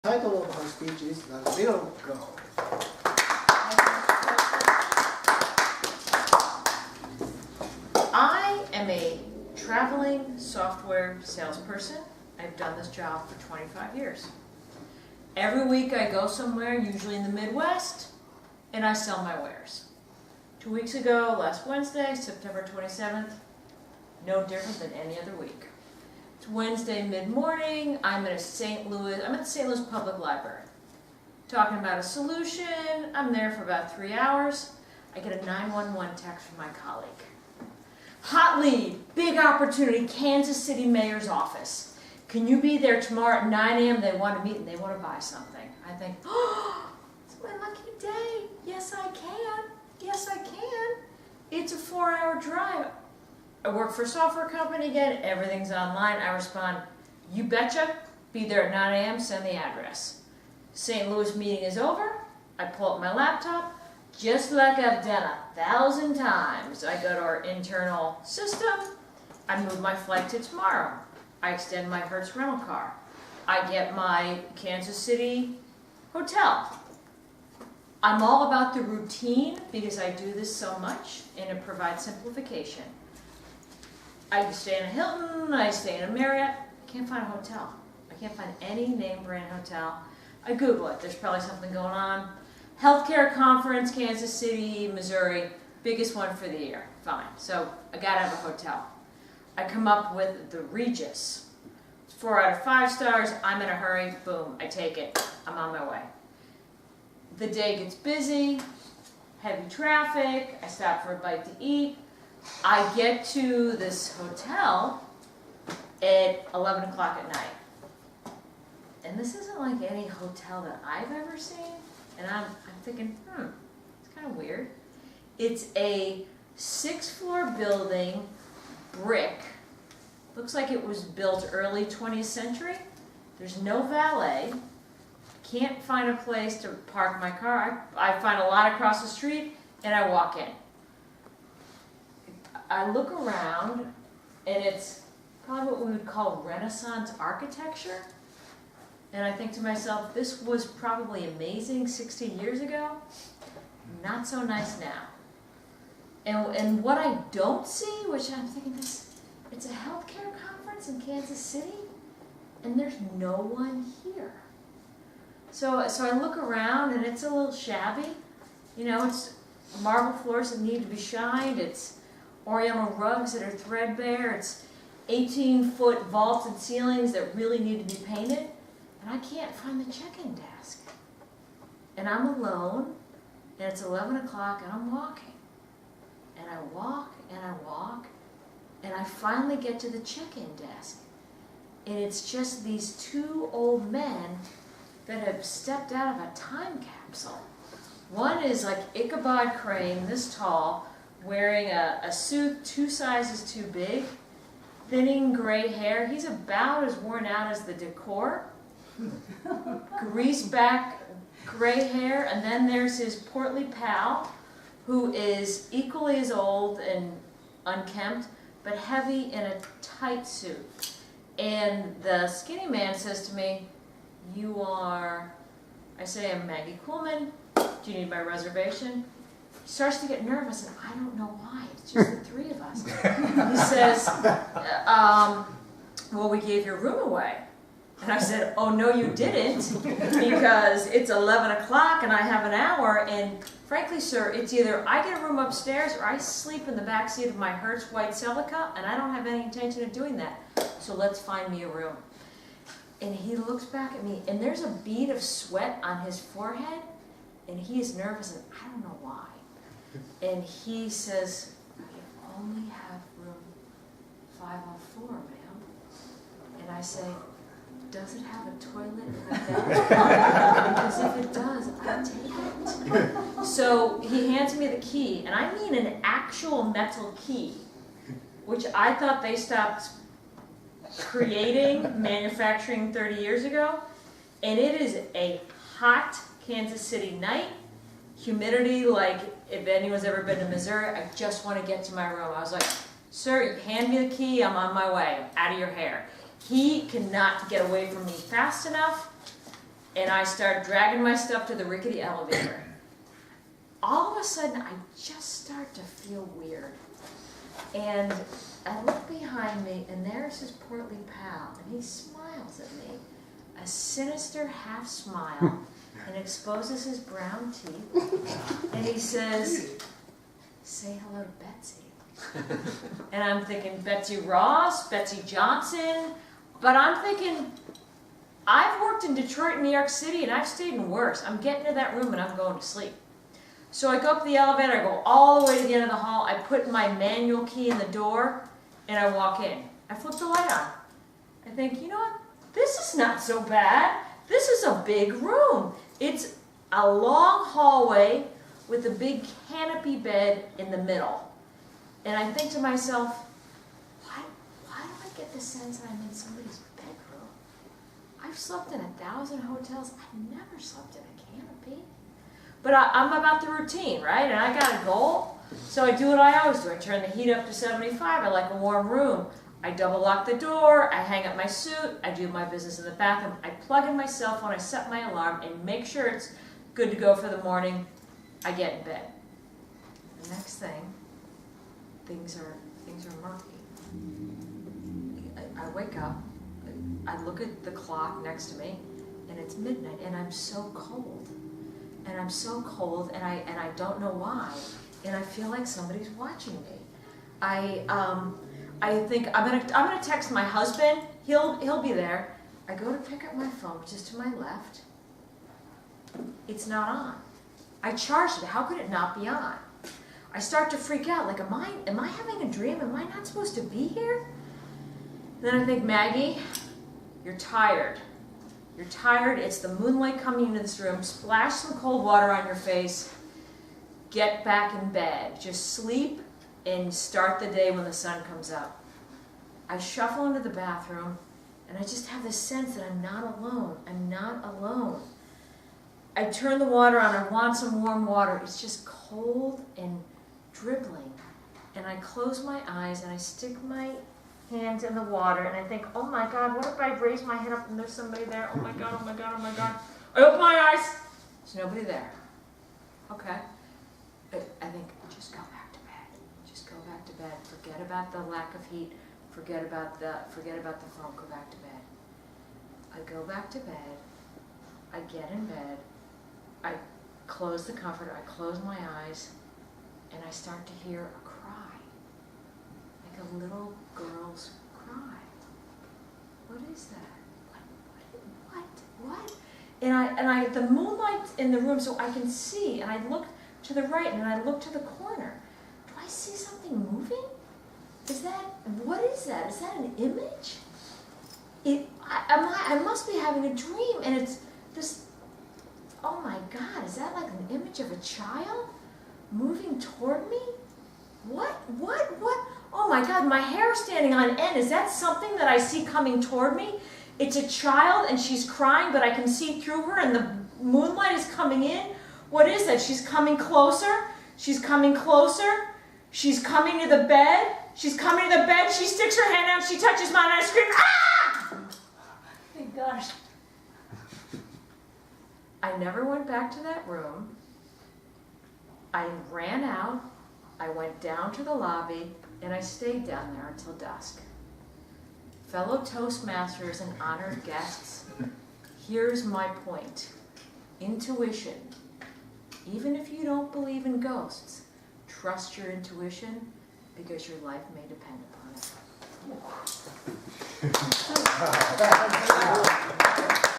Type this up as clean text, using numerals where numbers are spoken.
The title of her speech is The Little Girl. I am a traveling software salesperson. I've done this job for 25 years. Every week I go somewhere, usually in the Midwest, and I sell my wares. 2 weeks ago, last Wednesday, September 27th, no different than any other week. It's Wednesday mid-morning, I'm at the St. Louis Public Library. Talking about a solution, I'm there for about 3 hours. I get a 911 text from my colleague. Hot lead, big opportunity, Kansas City Mayor's office. Can you be there tomorrow at 9 a.m.? They want to meet and they want to buy something. I think, oh, it's my lucky day. Yes, I can. Yes, I can. It's a 4-hour drive. I work for a software company again. Everything's online. I respond, you betcha. Be there at 9 a.m. Send the address. St. Louis meeting is over. I pull up my laptop. Just like I've done 1,000 times, I go to our internal system. I move my flight to tomorrow. I extend my Hertz rental car. I get my Kansas City hotel. I'm all about the routine because I do this so much and it provides simplification. I stay in a Hilton, I stay in a Marriott. I can't find a hotel. I can't find any name brand hotel. I Google it. There's probably something going on. Healthcare conference, Kansas City, Missouri, biggest one for the year. Fine. So I gotta have a hotel. I come up with the Regis. 4 out of 5 stars. I'm in a hurry. Boom. I take it. I'm on my way. The day gets busy. Heavy traffic. I stop for a bite to eat. I get to this hotel at 11 o'clock at night. And this isn't like any hotel that I've ever seen. And I'm thinking, it's kind of weird. It's a 6-floor building, brick. Looks like it was built early 20th century. There's no valet. Can't find a place to park my car. I find a lot across the street, and I walk in. I look around, and it's probably what we would call Renaissance architecture. And I think to myself, this was probably amazing 60 years ago. Not so nice now. And what I don't see, which I'm thinking it's a healthcare conference in Kansas City, and there's no one here. So I look around, and it's a little shabby. You know, it's marble floors that need to be shined. It's oriental rugs that are threadbare. It's 18-foot vaulted ceilings that really need to be painted. And I can't find the check-in desk. And I'm alone, and it's 11 o'clock, and I'm walking. And I walk, and I walk, and I finally get to the check-in desk. And it's just these 2 old men that have stepped out of a time capsule. One is like Ichabod Crane, this tall, wearing a suit 2 sizes too big, thinning gray hair. He's about as worn out as the decor. Greased back gray hair, and then there's his portly pal who is equally as old and unkempt but heavy in a tight suit. And the skinny man says to me, you are, I say, I'm Maggie Coolman. Do you need my reservation? He starts to get nervous, and I don't know why. It's just the 3 of us. He says, well, we gave your room away. And I said, oh, no, you didn't, because it's 11 o'clock and I have an hour, and frankly, sir, it's either I get a room upstairs or I sleep in the back seat of my Hertz white Celica, and I don't have any intention of doing that, so let's find me a room. And he looks back at me, and there's a bead of sweat on his forehead, and he is nervous, and I don't know why. And he says, I only have room 504, ma'am. And I say, does it have a toilet and a bed? Because if it does, I'll take it. So he hands me the key, and I mean an actual metal key, which I thought they stopped manufacturing 30 years ago. And it is a hot Kansas City night, humidity like if anyone's ever been to Missouri. I just want to get to my room. I was like, sir, hand me the key, I'm on my way, I'm out of your hair. He cannot get away from me fast enough. and I start dragging my stuff to the rickety elevator. All of a sudden, I just start to feel weird. And I look behind me, and there's his portly pal, and he smiles at me, a sinister half smile, and exposes his brown teeth, and he says, "Say hello to Betsy." And I'm thinking, Betsy Ross, Betsy Johnson, but I'm thinking, I've worked in Detroit and New York City, and I've stayed in worse. I'm getting to that room, and I'm going to sleep. So I go up the elevator, I go all the way to the end of the hall, I put my manual key in the door, and I walk in. I flip the light on. I think, you know what, this is not so bad. This is a big room. It's a long hallway with a big canopy bed in the middle. And I think to myself, why do I get the sense that I'm in somebody's bedroom? I've slept in 1,000 hotels. I've never slept in a canopy. But I'm about the routine, right? And I got a goal, so I do what I always do. I turn the heat up to 75. I like a warm room. I double lock the door. I hang up my suit. I do my business in the bathroom. I plug in my cell phone. I set my alarm and make sure it's good to go for the morning. I get in bed. The next thing, things are murky. I wake up. I look at the clock next to me, and it's midnight, and I'm so cold. And I'm so cold, and I don't know why, and I feel like somebody's watching me. I think I'm gonna text my husband. He'll be there. I go to pick up my phone, which is to my left. It's not on. I charged it. How could it not be on? I start to freak out. Like, am I having a dream? Am I not supposed to be here? Then I think, Maggie, you're tired. You're tired, it's the moonlight coming into this room, splash some cold water on your face, get back in bed. Just sleep and start the day when the sun comes up. I shuffle into the bathroom, and I just have this sense that I'm not alone. I'm not alone. I turn the water on, I want some warm water. It's just cold and dribbling. And I close my eyes, and I stick my hands in the water, and I think, oh my God, what if I raise my head up and there's somebody there? Oh my God, oh my God, oh my God. I open my eyes, there's nobody there. Okay. I think, just go back to bed. Just go back to bed. Forget about the lack of heat. Forget about the phone. Go back to bed. I go back to bed. I get in bed. I close the comforter. I close my eyes, and I start to hear a cry. A little girl's cry. What is that? What? And I the moonlight's in the room, so I can see. And I look to the right, and I look to the corner. Do I see something moving? What is that? Is that an image? I must be having a dream, and it's this. Oh my God! Is that like an image of a child moving toward me? What? Oh my God, my hair is standing on end. Is that something that I see coming toward me? It's a child, and she's crying, but I can see through her, and the moonlight is coming in. What is that? She's coming closer. She's coming closer. She's coming to the bed. She's coming to the bed. She sticks her hand out. She touches mine, and I scream, ah! Thank gosh. I never went back to that room. I ran out. I went down to the lobby, and I stayed down there until dusk. Fellow Toastmasters and honored guests, here's my point. Intuition. Even if you don't believe in ghosts, trust your intuition because your life may depend upon it.